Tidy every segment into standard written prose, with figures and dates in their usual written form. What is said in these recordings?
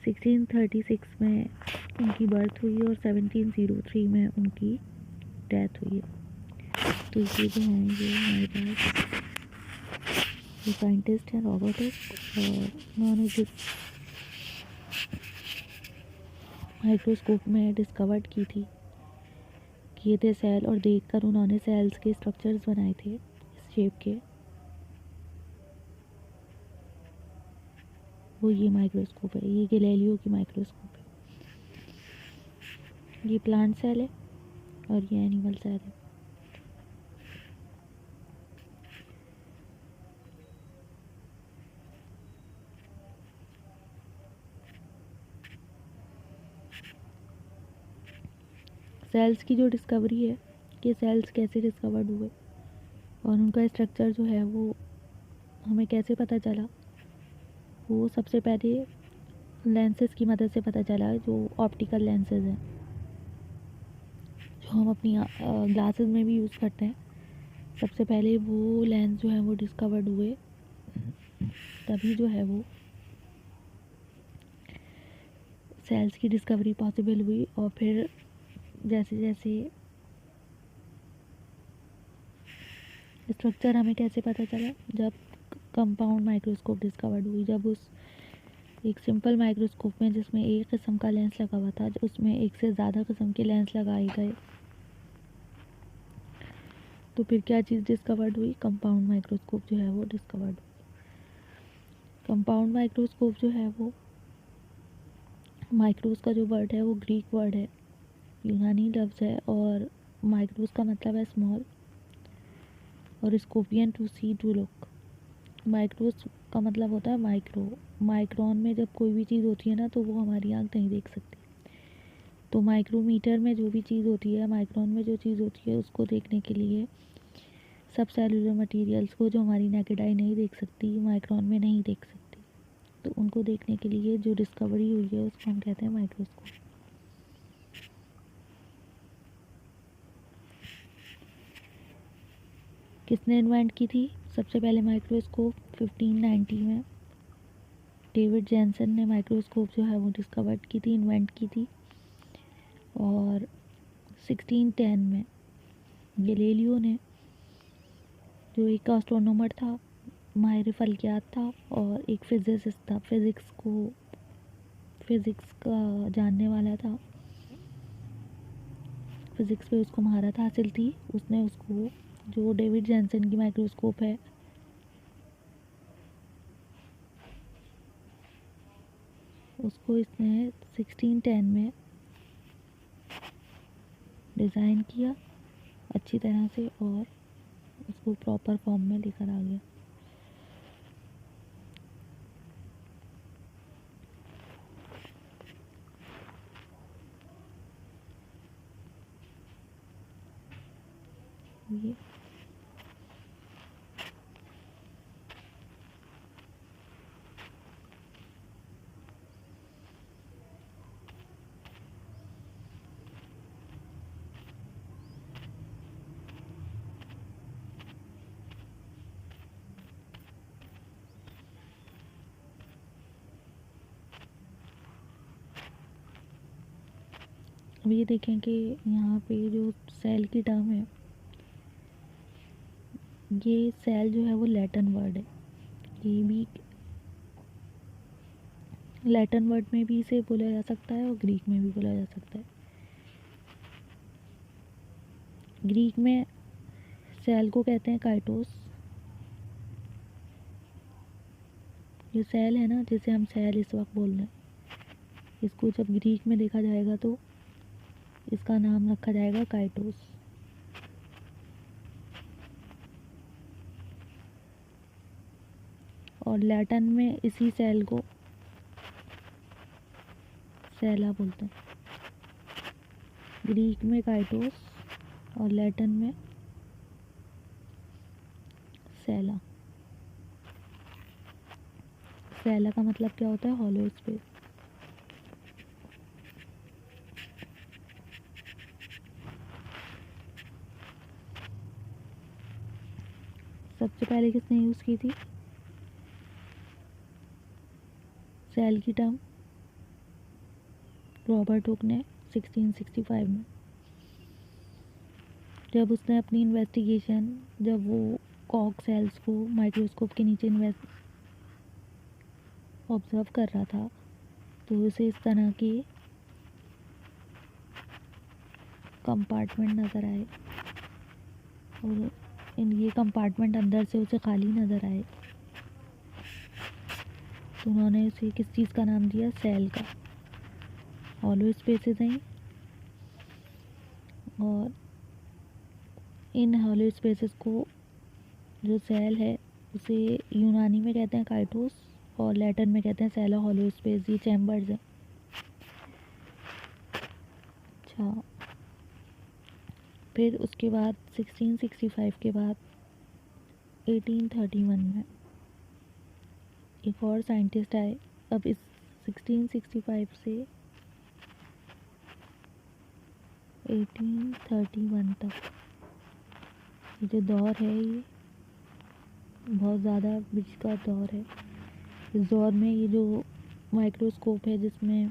1636 में उनकी बर्थ हुई और 1703 में उनकी डेथ हुई है। तो ये जो हैं ये हमारे पास ये साइंटिस्ट हैं रॉबर्ट हुक, और उन्होंने जिस माइक्रोस्कोप में डिस्कवर्ड की थी किए थे सेल, और देखकर उन्होंने सेल्स के स्ट्रक्चर्स बनाए थे इस शेप के, वो ये माइक्रोस्कोप है। ये गैलीलियो की माइक्रोस्कोप है। ये प्लांट सेल है और ये एनिमल सेल है। सेल्स की जो डिस्कवरी है कि सेल्स कैसे डिस्कवर्ड हुए और उनका स्ट्रक्चर जो है वो हमें कैसे पता चला, वो सबसे पहले लेंसेज की मदद से पता चला, जो ऑप्टिकल लेंसेज हैं जो हम अपनी ग्लासेस में भी यूज़ करते हैं। सबसे पहले वो लेंस जो है वो डिस्कवर्ड हुए, तभी जो है वो सेल्स की डिस्कवरी पॉसिबल हुई। और फिर जैसे जैसे स्ट्रक्चर हमें कैसे पता चला, जब कंपाउंड माइक्रोस्कोप डिस्कवर्ड हुई, जब उस एक सिंपल माइक्रोस्कोप में जिसमें एक किस्म का लेंस लगा हुआ था, उसमें एक से ज़्यादा किस्म के लेंस लगाए गए, तो फिर क्या चीज़ डिस्कवर्ड हुई, कंपाउंड माइक्रोस्कोप जो है वो डिस्कवर्ड हुई। कंपाउंड माइक्रोस्कोप जो है वो, माइक्रोस का जो वर्ड है वो ग्रीक वर्ड है, यूनानी लफ्ज़ है, और माइक्रोस का मतलब है स्मॉल, और स्कोपियन टू सी टू लुक। माइक्रोस का मतलब होता है माइक्रो। माइक्रोन में जब कोई भी चीज़ होती है ना तो वो हमारी आँख नहीं देख सकती, तो माइक्रोमीटर में जो भी चीज़ होती है, माइक्रोन में जो चीज़ होती है, उसको देखने के लिए सब सेलुलर मटेरियल्स को जो हमारी नेकेड आई नहीं देख सकती, माइक्रोन में नहीं देख सकती, तो उनको देखने के लिए जो डिस्कवरी हुई है उसको हम कहते हैं माइक्रोस्कोप। किसने इन्वेंट की थी सबसे पहले माइक्रोस्कोप? 1590 में डेविड जैनसन ने माइक्रोस्कोप जो है वो डिस्कवर्ड की थी, इन्वेंट की थी। और 1610 में गैलीलियो ने, जो एक एस्ट्रोनॉमर था, माहिर फल्कियात था और एक फिजिसिस्ट था, फिज़िक्स का जानने वाला था, फिज़िक्स पे उसको महारत हासिल थी, उसने उसको जो डेविड जैनसन की माइक्रोस्कोप है उसको इसने 1610 में डिज़ाइन किया अच्छी तरह से और उसको प्रॉपर फॉर्म में लेकर आ गया। अब ये देखें कि यहाँ पे जो सेल की टर्म है, ये सेल जो है वो लैटिन वर्ड है, ये भी लैटिन वर्ड में भी इसे बोला जा सकता है और ग्रीक में भी बोला जा सकता है। ग्रीक में सेल को कहते हैं काइटोस। ये सेल है ना, जिसे हम सेल इस वक्त बोल रहे हैं, इसको जब ग्रीक में देखा जाएगा तो इसका नाम रखा जाएगा काइटोस। और लैटिन में इसी सेल को सेला बोलते हैं। ग्रीक में काइटोस और लैटिन में सेला। सेला का मतलब क्या होता है? Hollow space. सबसे पहले किसने यूज़ की थी सेल की टर्म? रॉबर्ट हुक ने 1665 में, जब उसने अपनी इन्वेस्टिगेशन, जब वो कॉक सेल्स को माइक्रोस्कोप के नीचे ऑब्जर्व कर रहा था, तो उसे इस तरह के कंपार्टमेंट नज़र आए, और ये कंपार्टमेंट अंदर से उसे खाली नज़र आए। तो उन्होंने उसे किस चीज़ का नाम दिया? सेल का। हॉलो स्पेसेस हैं, और इन हॉलो स्पेसेस को, जो सेल है, उसे यूनानी में कहते हैं काइटोस, और लैटिन में कहते हैं सेला हॉलो स्पेस। ये चैम्बर्स हैं। अच्छा, फिर उसके बाद 1665 के बाद 1831 में एक और साइंटिस्ट आए। अब इस 1665 से 1831 तक ये जो दौर है, ये बहुत ज़्यादा बीच का दौर है। इस दौर में ये जो माइक्रोस्कोप है, जिसमें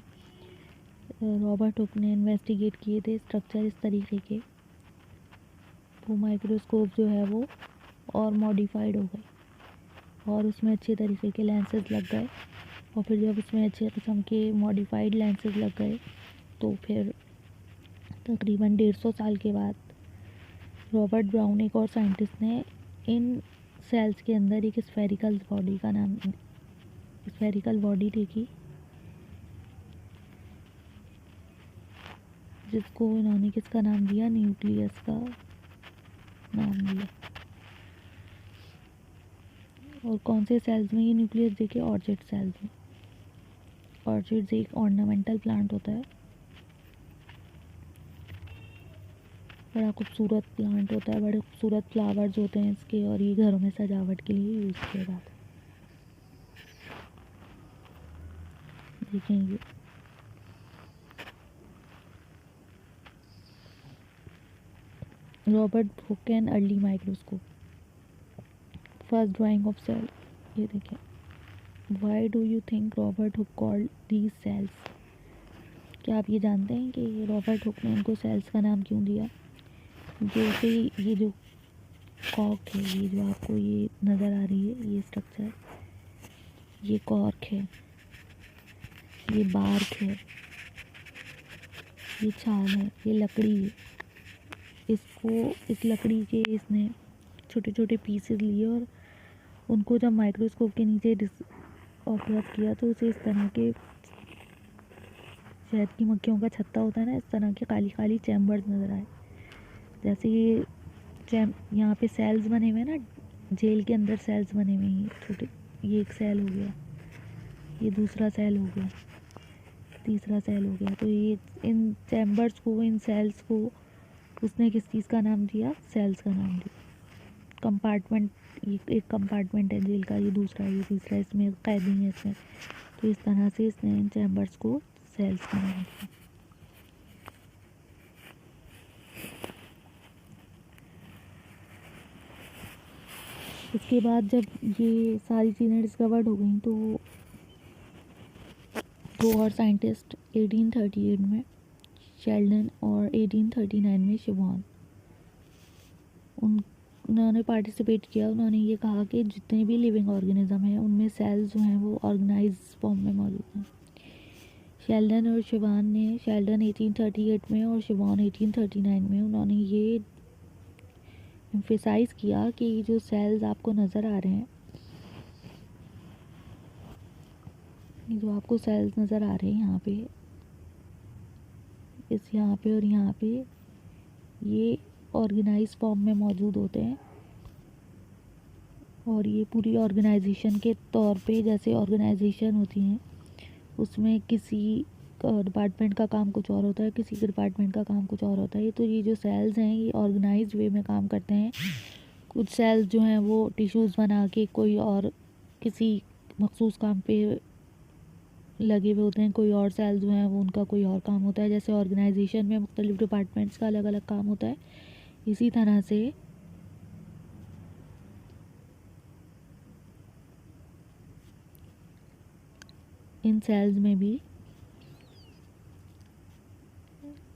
रॉबर्ट हुक ने इन्वेस्टिगेट किए थे स्ट्रक्चर इस तरीके के, वो माइक्रोस्कोप जो है वो और मॉडिफाइड हो गए, और उसमें अच्छे तरीके के लेंसेज लग गए। और फिर जब उसमें अच्छे किस्म के मॉडिफाइड लेंसेज लग गए, तो फिर तकरीबन 150 साल के बाद रॉबर्ट ब्राउन, एक और साइंटिस्ट, ने इन सेल्स के अंदर एक स्फेरिकल बॉडी देखी, जिसको इन्होंने किसका नाम दिया? न्यूक्लियस का नाम दिया। और कौन से सेल्स में ये न्यूक्लियस देखे? ऑर्चिड सेल्स में। ऑर्चिड्स एक ऑर्नामेंटल प्लांट होता है, बड़ा खूबसूरत प्लांट होता है, बड़े खूबसूरत फ्लावर्स होते हैं इसके, और ये घरों में सजावट के लिए यूज़ किया जाता है। देखेंगे Robert Hooke and early microscope, first drawing of cell. ये देखें, why do you think Robert Hooke called these cells? क्या आप ये जानते हैं कि रॉबर्ट हुक ने इनको सेल्स का नाम क्यों दिया? जैसे ये जो कॉर्क है, ये जो आपको ये नज़र आ रही है, ये स्ट्रक्चर, ये कॉर्क है, ये बार्क है, ये छाल है, ये लकड़ी है। इसको, इस लकड़ी के इसने छोटे छोटे पीसेस लिए, और उनको जब माइक्रोस्कोप के नीचे ऑब्जर्व किया, तो उसे इस तरह के शहद की मक्खियों का छत्ता होता है ना, इस तरह के काली काली चैम्बर्स नज़र आए। जैसे ये यहाँ पे सेल्स बने हुए हैं ना, जेल के अंदर सेल्स बने हुए हैं छोटे, ये एक सेल हो गया, ये दूसरा सेल हो गया, तीसरा सेल हो गया। तो ये इन चैम्बर्स को, इन सेल्स को उसने किस चीज़ का नाम दिया? सेल्स का नाम दिया। कंपार्टमेंट, ये एक कंपार्टमेंट है जेल का, ये दूसरा, ये तीसरा, इसमें कैदी है इसमें। तो इस तरह से इसने इन चैम्बर्स को सेल्स का नाम दिया। इसके बाद जब ये सारी चीज़ें डिस्कवर्ड हो गई, तो दो और साइंटिस्ट 1838 में शेल्डन और 1839 में शिवान, उन्होंने पार्टिसिपेट किया। उन्होंने ये कहा कि जितने भी लिविंग ऑर्गेनिज्म हैं, उनमें सेल्स जो हैं वो ऑर्गेनाइज फॉर्म में मौजूद हैं। शेल्डन और शिवान ने, शेल्डन 1838 में और शिवान 1839 में, उन्होंने ये एम्फेसाइज़ किया कि जो सेल्स आपको नज़र आ रहे हैं, ये जो आपको सेल्स नज़र आ रहे हैं यहाँ पे, यहाँ पे और यहाँ पे, ये ऑर्गेनाइज फॉर्म में मौजूद होते हैं। और ये पूरी ऑर्गेनाइजेशन के तौर पे, जैसे ऑर्गेनाइजेशन होती हैं, उसमें किसी डिपार्टमेंट का काम कुछ और होता है, किसी के डिपार्टमेंट का काम कुछ और होता है। तो ये जो सेल्स हैं, ये ऑर्गेनाइज्ड वे में काम करते हैं। कुछ सेल्स जो हैं वो टिश्यूज़ बना के कोई और किसी मखसूस काम पे लगे हुए होते हैं, कोई और सेल्स जो हैं वो उनका कोई और काम होता है। जैसे ऑर्गेनाइजेशन में मुख्तलिफ डिपार्टमेंट्स का अलग अलग काम होता है, इसी तरह से इन सेल्स में भी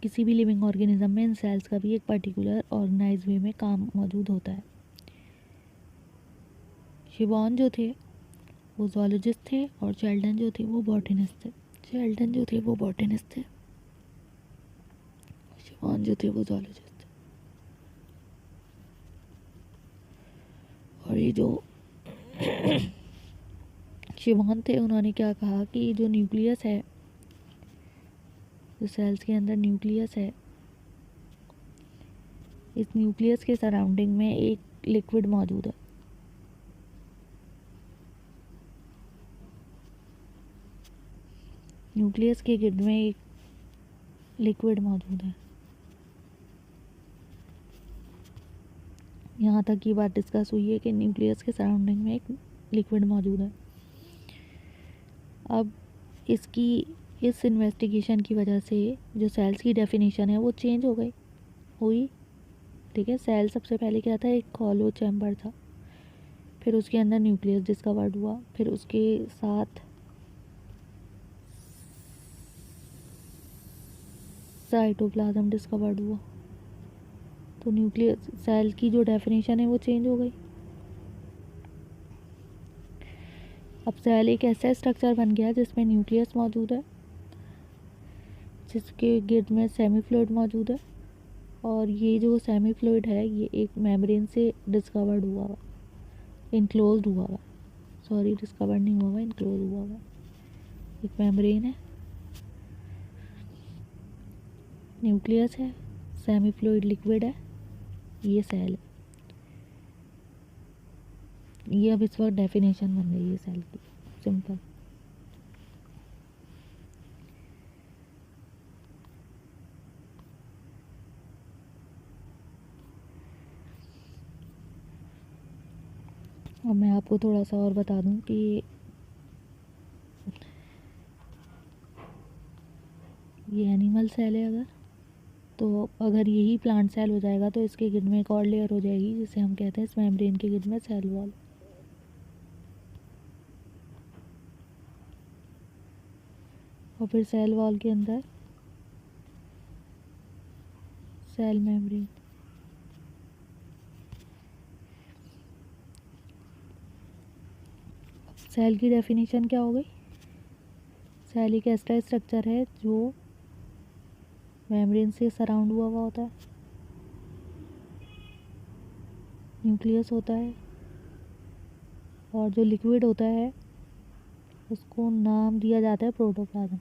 किसी भी लिविंग ऑर्गेनिज्म में इन सेल्स का भी एक पर्टिकुलर ऑर्गेनाइज वे में काम मौजूद होता है। शिवॉन जो थे वो zoologist थे और शेल्डन जो थे वो बॉटनिस्ट थे। शिवॉन जो थे वो zoologist थे। और ये जो शिवॉन थे उन्होंने क्या कहा कि जो न्यूक्लियस है, जो सेल्स के अंदर न्यूक्लियस है, इस न्यूक्लियस के सराउंडिंग में एक लिक्विड मौजूद है। न्यूक्लियस के गिर्द में एक लिक्विड मौजूद है। यहाँ तक की बात डिस्कस हुई है कि न्यूक्लियस के सराउंडिंग में एक लिक्विड मौजूद है। अब इस इन्वेस्टिगेशन की वजह से जो सेल्स की डेफिनेशन है वो चेंज हुई। ठीक है, सेल सबसे पहले क्या था, एक हॉलो चैम्बर था, फिर उसके अंदर न्यूक्लियस डिस्कवर्ड हुआ, फिर उसके साथ साइटोप्लाज्म डिस्कवर्ड हुआ। तो न्यूक्लियस सेल की जो डेफिनेशन है वो चेंज हो गई। अब सेल एक ऐसा स्ट्रक्चर बन गया जिसमें न्यूक्लियस मौजूद है, जिसके गिर्द में सेमी फ्लूइड मौजूद है, और ये जो सेमी फ्लूइड है ये एक मेम्ब्रेन से डिस्कवर्ड हुआ हुआ, इनक्लोज्ड हुआ हुआ, सॉरी डिस्कवर्ड नहीं हुआ हुआ, इनक्लोज हुआ हुआ एक मेम्ब्रेन है, न्यूक्लियस है, सेमी फ्लूइड लिक्विड है, ये सेल है। ये अब इस वक्त डेफिनेशन बन गई है सेल की, सिंपल। अब मैं आपको थोड़ा सा और बता दूं कि ये एनिमल सेल है, अगर यही प्लांट सेल हो जाएगा तो इसके गिर्द में एक और लेयर हो जाएगी जिसे हम कहते हैं इस मेम्ब्रेन के गिर्द में सेल वॉल। और फिर सेल वॉल के अंदर सेल मेम्ब्रेन। सेल की डेफिनेशन क्या हो गई? सेल एक ऐसा स्ट्रक्चर है जो मेम्ब्रेन से सराउंड हुआ होता है, न्यूक्लियस होता है, और जो लिक्विड होता है उसको नाम दिया जाता है प्रोटोप्लाज्म।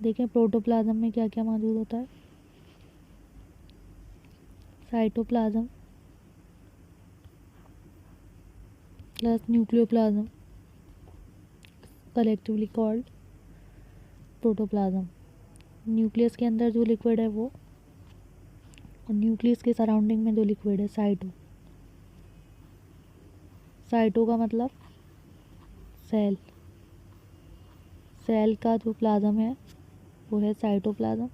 देखें प्रोटोप्लाज्म में क्या क्या मौजूद होता है। Cytoplasm plus nucleoplasm, collectively called protoplasm. Nucleus के अंदर जो लिक्विड है वो, और न्यूक्लियस के सराउंडिंग में जो लिक्विड है साइटो का मतलब सेल। सेल का जो प्लाज्म है वो है साइटोप्लाज्म,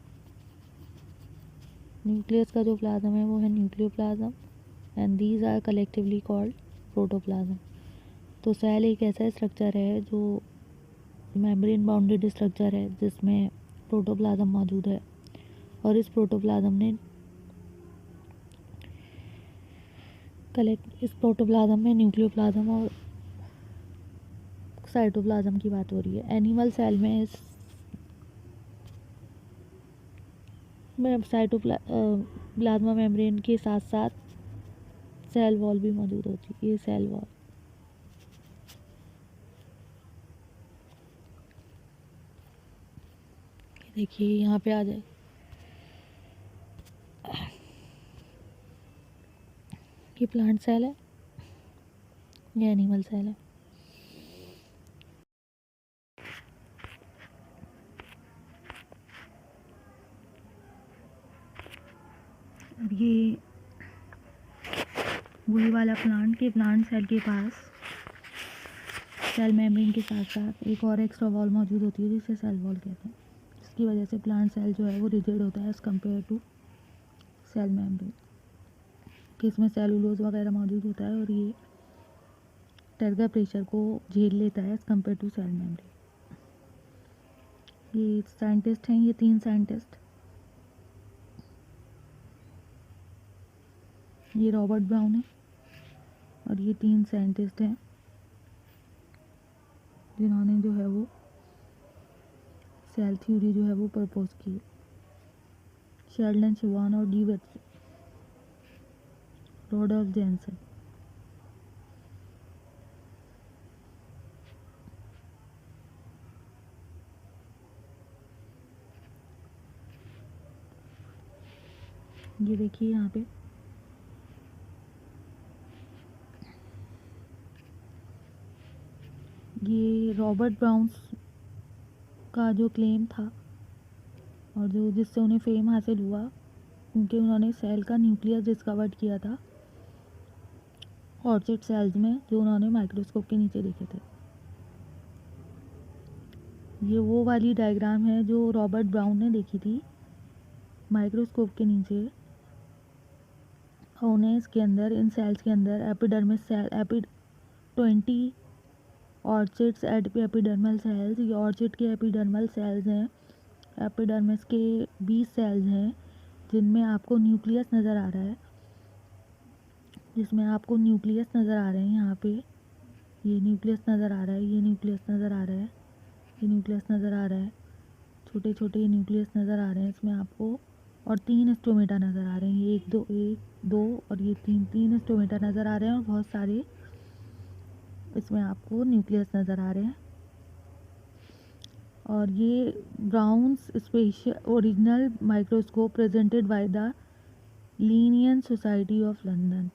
न्यूक्लियस का जो प्लाज्म है वो है nucleoplasm, and these are collectively called protoplasm. तो सेल एक ऐसा स्ट्रक्चर है जो मेम्ब्रेन बाउंडेड स्ट्रक्चर है जिसमें प्रोटोप्लाज्म मौजूद है, और इस प्रोटोप्लाज्म में न्यूक्लियोप्लाज्म और साइटोप्लाज्म की बात हो रही है। एनिमल सेल में प्लाज्मा मेम्ब्रेन के साथ साथ सेल वॉल भी मौजूद होती है। ये सेल वॉल, देखिए यहाँ पे आ जाए, ये प्लांट सेल है, ये एनिमल सेल है। अब ये वही वाला प्लांट सेल के पास सेल मेम्ब्रेन के साथ साथ एक और एक्स्ट्रा वॉल मौजूद होती है जिसे सेल वॉल कहते हैं, जिसकी वजह से प्लांट सेल जो है वो रिजिड होता है as compare to cell membrane, कि इसमें सेलुलोज वगैरह मौजूद होता है और ये टर्गर प्रेशर को झेल लेता है as compare to cell membrane. ये साइंटिस्ट हैं, ये 3 साइंटिस्ट, ये रॉबर्ट ब्राउन है और ये 3 साइंटिस्ट हैं जिन्होंने जो है वो सेल थ्योरी जो है वो प्रपोज की। शेल्डन शिवान और डी वेट्स, रोडोल्फ जेनसन। ये देखिए यहाँ पे ये रॉबर्ट ब्राउन का जो क्लेम था और जो जिससे उन्हें फेम हासिल हुआ, क्योंकि उन्होंने सेल का न्यूक्लियस डिस्कवर किया था ऑर्चिड सेल्स में, जो उन्होंने माइक्रोस्कोप के नीचे देखे थे। ये वो वाली डायग्राम है जो रॉबर्ट ब्राउन ने देखी थी माइक्रोस्कोप के नीचे। उन्हें इसके अंदर, इन सेल्स के अंदर epidermis cell 20 orchids epidermal cells, ये ऑर्चिड के एपिडर्मल सेल्स हैं। एपिडर्मिस के 20 सेल्स हैं जिनमें आपको न्यूक्लियस नज़र आ रहा है, जिसमें आपको न्यूक्लियस नज़र आ रहे हैं। यहाँ पे ये न्यूक्लियस नज़र आ रहा है, ये न्यूक्लियस नज़र आ रहा है, ये न्यूक्लियस नज़र आ रहा है, छोटे छोटे न्यूक्लियस नज़र आ रहे हैं इसमें आपको। और 3 स्टोमेटा नज़र आ रहे हैं, ये 1 2 और ये 3 स्टोमेटा नज़र आ रहे हैं और बहुत सारे इसमें आपको न्यूक्लियस नज़र आ रहे हैं। और ये Brown's special original microscope presented by the Linnean Society of London.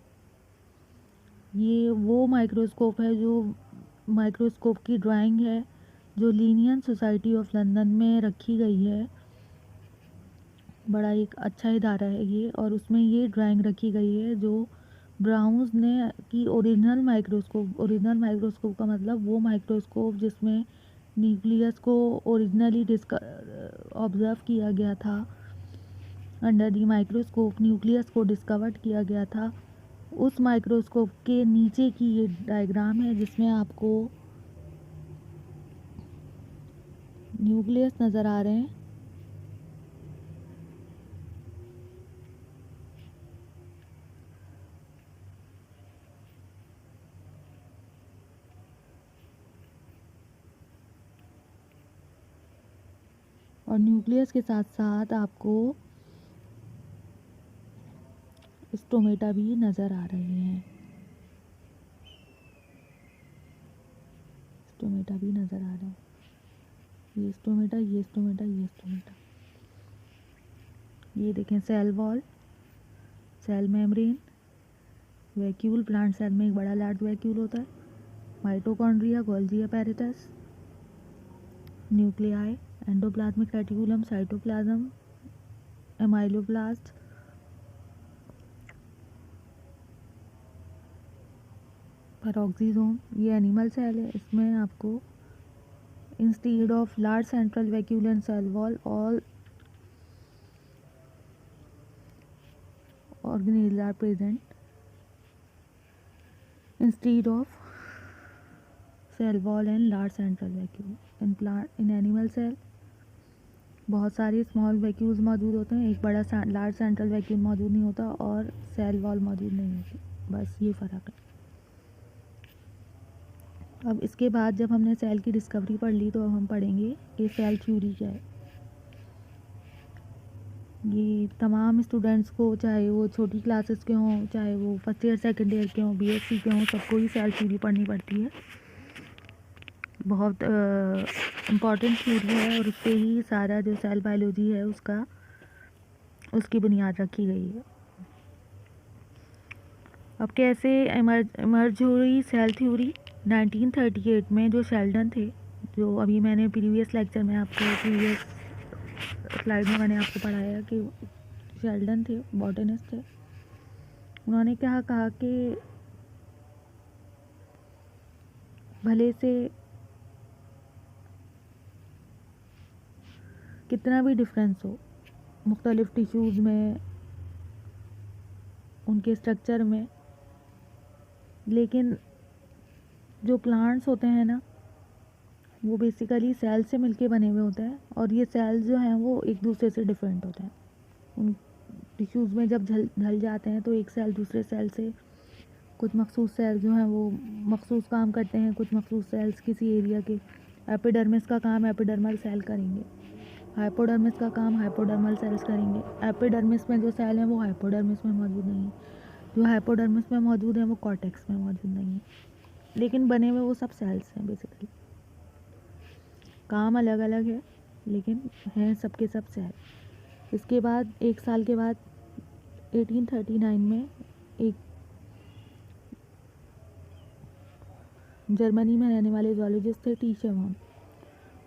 ये वो माइक्रोस्कोप है जो माइक्रोस्कोप की ड्राइंग है जो लीनियन सोसाइटी ऑफ लंदन में रखी गई है। बड़ा एक अच्छा इदारा है ये, और उसमें ये ड्राइंग रखी गई है जो ब्राउन्स ने की ओरिजिनल माइक्रोस्कोप का मतलब वो माइक्रोस्कोप जिसमें न्यूक्लियस को ओरिजिनली ऑब्जर्व किया गया था, अंडर द माइक्रोस्कोप न्यूक्लियस को डिस्कवर्ड किया गया था। उस माइक्रोस्कोप के नीचे की ये डायग्राम है जिसमें आपको न्यूक्लियस नज़र आ रहे हैं। और न्यूक्लियस के साथ साथ आपको स्टोमेटा भी नज़र आ रहे हैं, स्टोमेटा भी नज़र आ रहे हैं। ये स्टोमेटा, ये स्टोमेटा, ये स्टोमेटा। ये देखें cell wall, cell membrane, vacuole, plant cell में एक बड़ा लार्ज वैक्यूल होता है, mitochondria, Golgi apparatus, nuclei, endoplasmic reticulum, cytoplasm, amyloplast, peroxisome. ये एनिमल सेल है, इसमें आपको instead of large central vacuole and cell wall all organelles are present instead of cell wall and large central vacuole। in animal cell बहुत सारे small vacuoles मौजूद होते हैं, एक बड़ा लार्ज सेंट्रल वैक्यूल मौजूद नहीं होता और सेल वॉल मौजूद नहीं होती, बस ये फ़र्क है। अब इसके बाद जब हमने सेल की डिस्कवरी पढ़ ली तो अब हम पढ़ेंगे कि सेल थ्योरी क्या है। ये तमाम स्टूडेंट्स को, चाहे वो छोटी क्लासेस के हों, चाहे वो फर्स्ट ईयर सेकेंड ईयर के हों, बीएससी के हों, सबको ही सेल थ्योरी पढ़नी पड़ती है। बहुत इम्पॉर्टेंट थ्योरी है और उस पर ही सारा जो सेल बायोलॉजी है उसकी बुनियाद रखी गई है। अब कैसे इमर्ज हुई सेल थ्योरी? 1938 में जो शेल्डन थे, जो अभी मैंने प्रीवियस लेक्चर में आपको प्रीवियस स्लाइड में मैंने आपको पढ़ाया कि शेल्डन थे, बॉटनिस्ट थे। उन्होंने क्या कहा कि भले से कितना भी डिफरेंस हो मुख्तलिफ टिश्यूज़ में, उनके स्ट्रक्चर में, लेकिन जो प्लांट्स होते हैं ना, वो बेसिकली सेल से मिलके बने हुए होते हैं, और ये सेल्स जो हैं वो एक दूसरे से डिफरेंट होते हैं। उन टिश्यूज़ में जब ढल जाते हैं तो एक सेल दूसरे सेल से, कुछ मखसूस सेल जो हैं वो मखसूस काम करते हैं, कुछ मखसूस सेल्स किसी एरिया के, एपिडर्मिस का काम एपिडर्मल सेल करेंगे, हाइपोडर्मिस का काम हाइपोडर्मल सेल्स करेंगे। एपिडर्मिस में जो सेल हैं वो हाइपोडर्मिस में मौजूद नहीं है, जो हाइपोडर्मिस में मौजूद हैं वो कॉर्टेक्स में मौजूद नहीं है, लेकिन बने हुए वो सब सेल्स हैं बेसिकली। काम अलग अलग है लेकिन हैं सबके सब सेल। इसके बाद 1 साल के बाद 1839 में एक जर्मनी में रहने वाले जूलॉजिस्ट थे टी शेवान।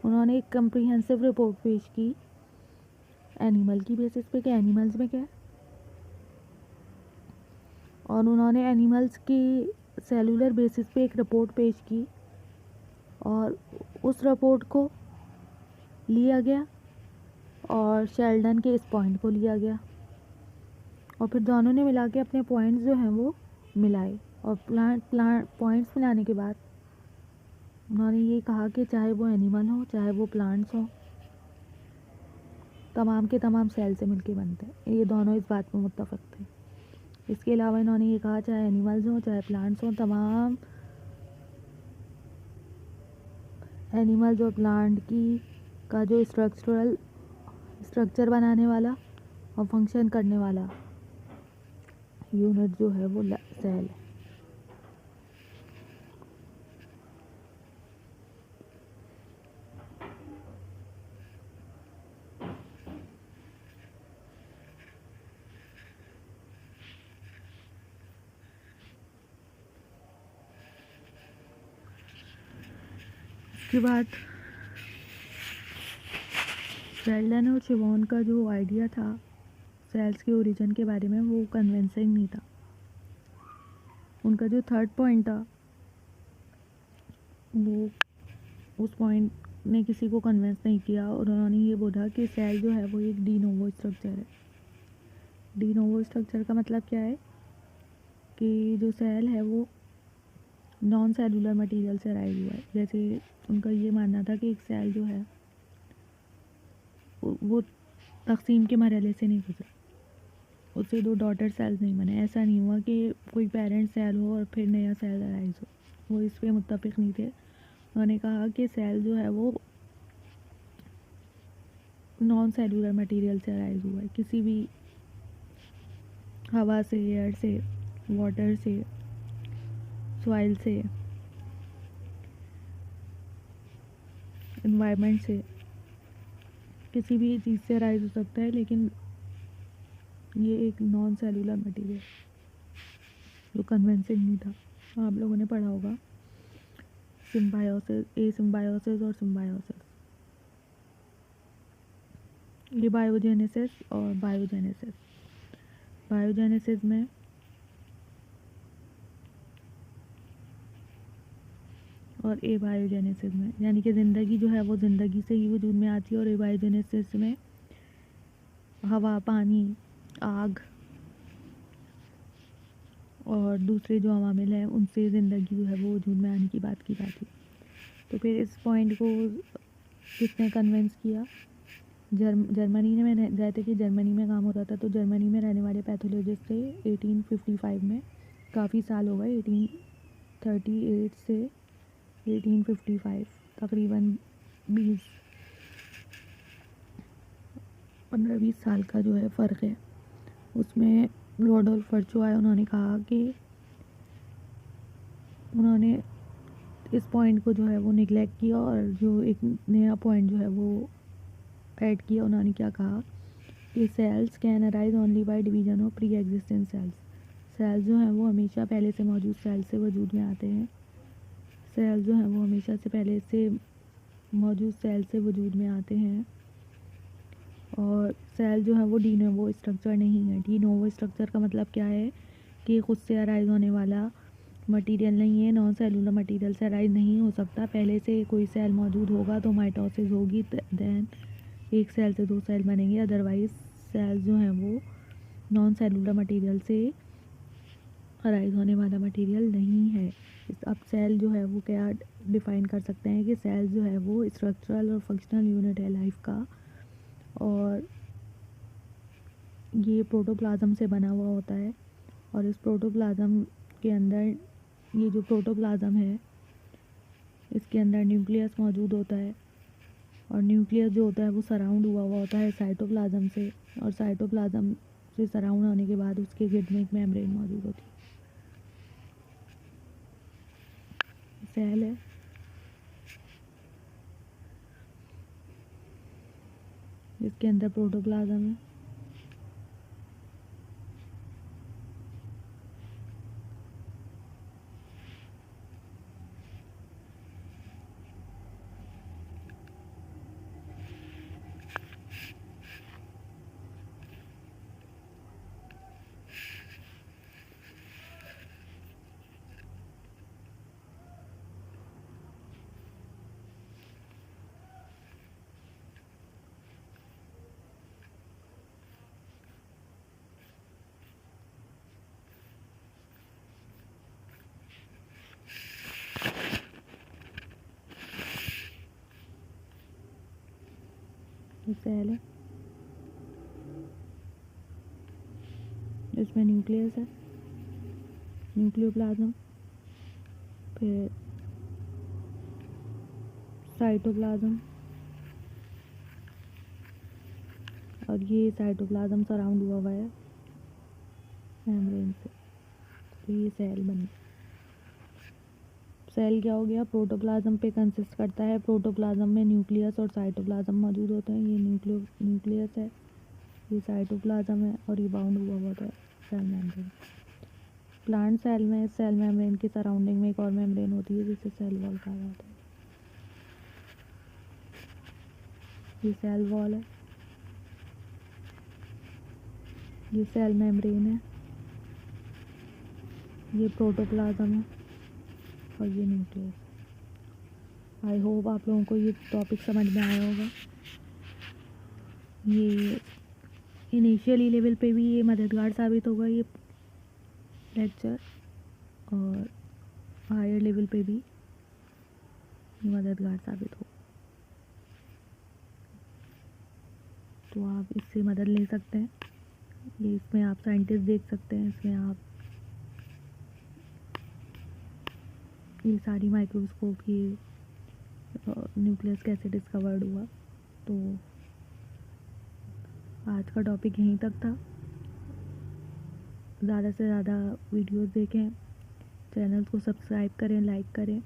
उन्होंने एक कम्प्रीहेंसिव रिपोर्ट पेश की एनिमल की बेसिस पे कि एनिमल्स में क्या है, और उन्होंने एनिमल्स की सेलुलर बेसिस पे एक रिपोर्ट पेश की, और उस रिपोर्ट को लिया गया और शेल्डन के इस पॉइंट को लिया गया, और फिर दोनों ने मिला के अपने पॉइंट्स जो हैं वो मिलाए, और प्लांट पॉइंट्स मिलाने के बाद उन्होंने ये कहा कि चाहे वो एनिमल हो चाहे वो प्लांट्स हो, तमाम के तमाम सेल से मिलके बनते हैं। ये दोनों इस बात पर मुत्तफक थे। इसके अलावा इन्होंने ये कहा चाहे एनिमल्स हो चाहे प्लांट्स हो, तमाम एनिमल्स और प्लांट की का जो स्ट्रक्चर बनाने वाला और फंक्शन करने वाला यूनिट जो है वो सेल है। इसके बाद शेल्डन और शिवॉन का जो आइडिया था सेल्स के ओरिजिन के बारे में वो कन्विंसिंग नहीं था। उनका जो थर्ड पॉइंट था वो उस पॉइंट ने किसी को कन्विंस नहीं किया, और उन्होंने ये बोला कि सेल जो है वो एक डी नोवो स्ट्रक्चर है। डी नोवो स्ट्रक्चर का मतलब क्या है कि जो सेल है वो नॉन सेलुलर मटेरियल से अराइव हुआ है। जैसे उनका ये मानना था कि एक सेल जो है वो तकसीम के मरहले से नहीं गुजरा, उससे 2 डॉटर सेल्स नहीं बने। ऐसा नहीं हुआ कि कोई पेरेंट सेल हो और फिर नया सेल अराइज हो, वो इस पर मुत्तफिक नहीं थे। उन्होंने कहा कि सेल जो है वो नॉन सेलुलर मटेरियल से अराइज हुआ है, किसी भी हवा से, एयर से, वाटर से, सॉइल से, एनवायरनमेंट से, किसी भी चीज़ से अराइज हो सकता है, लेकिन ये एक नॉन सेलुलर मटेरियल जो कन्विंसिंग नहीं था। आप लोगों ने पढ़ा होगा सिम्बायोसिस, एसिम्बायोसिस और सिम्बायोसिस, ये बायोजेनेसिस और बायोजेनेसिस। बायोजेनेसिस में और ए बायोजेनेसिस में, यानी कि ज़िंदगी जो है वो ज़िंदगी से ही वजूद में आती है, और ए बायोजेनेसिस में हवा, पानी, आग और दूसरे जो अवामिल हैं उनसे ज़िंदगी जो है वो वजूद में आने की बात की जाती है। तो फिर इस पॉइंट को किसने कन्विंस किया? जर्मनी में गए थे कि जर्मनी में काम होता था, तो जर्मनी में रहने वाले पैथोलॉजिस्ट थे 1855 में, काफ़ी साल हो गए, 1838 से 1855, तकरीबन 15-20 साल का जो है फ़र्क है। उसमें रोडोल्फ वर्चो आए, उन्होंने कहा कि उन्होंने इस पॉइंट को जो है वो निगलेक्ट किया, और जो एक नया पॉइंट जो है वो ऐड किया। उन्होंने क्या कहा कि cells can arise only by division of pre existent cells. Cells जो हैं वो हमेशा पहले से मौजूद सेल से वजूद में आते हैं। सेल जो हैं वो हमेशा से पहले से मौजूद सेल से वजूद में आते हैं, और सेल जो है वो डी नोवो स्ट्रक्चर नहीं है। डी नोवो स्ट्रक्चर का मतलब क्या है कि खुद से अराइज होने वाला मटेरियल नहीं है, नॉन सेलुलर मटेरियल से अराइज नहीं हो सकता। पहले से कोई सेल मौजूद होगा तो माइटोसिस होगी, देन एक सेल से 2 सेल बनेंगे, अदरवाइज सेल जो हैं वो नॉन सेलुलर मटेरियल से अराइज होने वाला मटेरियल नहीं है। अब सेल जो है वो क्या डिफ़ाइन कर सकते हैं कि सेल जो है वो स्ट्रक्चरल और फंक्शनल यूनिट है लाइफ का, और ये प्रोटोप्लाज्म से बना हुआ होता है। और इस प्रोटोप्लाज्म के अंदर, ये जो प्रोटोप्लाज्म है इसके अंदर न्यूक्लियस मौजूद होता है, और न्यूक्लियस जो होता है वो सराउंड हुआ हुआ होता है साइटोप्लाज्म से, और साइटोप्लाज्म से सराउंड होने के बाद उसके गिर्द में एक मेम्ब्रेन मौजूद होती है। सेल है, जिसके अंदर प्रोटोप्लाज्म है। ये सेल है, इसमें न्यूक्लियस है, न्यूक्लियोप्लाज्म, फिर साइटोप्लाज्म, और ये साइटोप्लाज्म सराउंड हुआ है मेम्ब्रेन से। तो ये सेल बन गया। सेल क्या हो गया, प्रोटोप्लाज्म पे कंसिस्ट करता है। प्रोटोप्लाज्म में न्यूक्लियस और साइटोप्लाज्म मौजूद होते हैं। ये न्यूक्लियस है, ये साइटोप्लाज्म है, और ये बाउंड हुआ होता है सेल मेम्ब्रेन। प्लांट सेल में सेल मेम्ब्रेन के सराउंडिंग में एक और मेम्ब्रेन होती है जिसे सेल वॉल कहा जाता है। ये सेल वॉल है, ये सेल मेम्ब्रेन है, ये प्रोटोप्लाज्म है, और ये न्यूक्लियस। आई होप आप लोगों को ये टॉपिक समझ में आया होगा। ये इनिशियली लेवल पे भी ये मददगार साबित होगा ये लेक्चर, और हायर लेवल पे भी ये मददगार साबित होगा। तो आप इससे मदद ले सकते हैं। ये इसमें आप साइंटिस्ट देख सकते हैं, इसमें आप ये सारी माइक्रोस्कोप की न्यूक्लियस कैसे डिस्कवर्ड हुआ। तो आज का टॉपिक यहीं तक था। ज़्यादा से ज़्यादा वीडियोस देखें, चैनल को सब्सक्राइब करें, लाइक करें,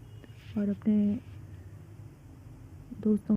और अपने दोस्तों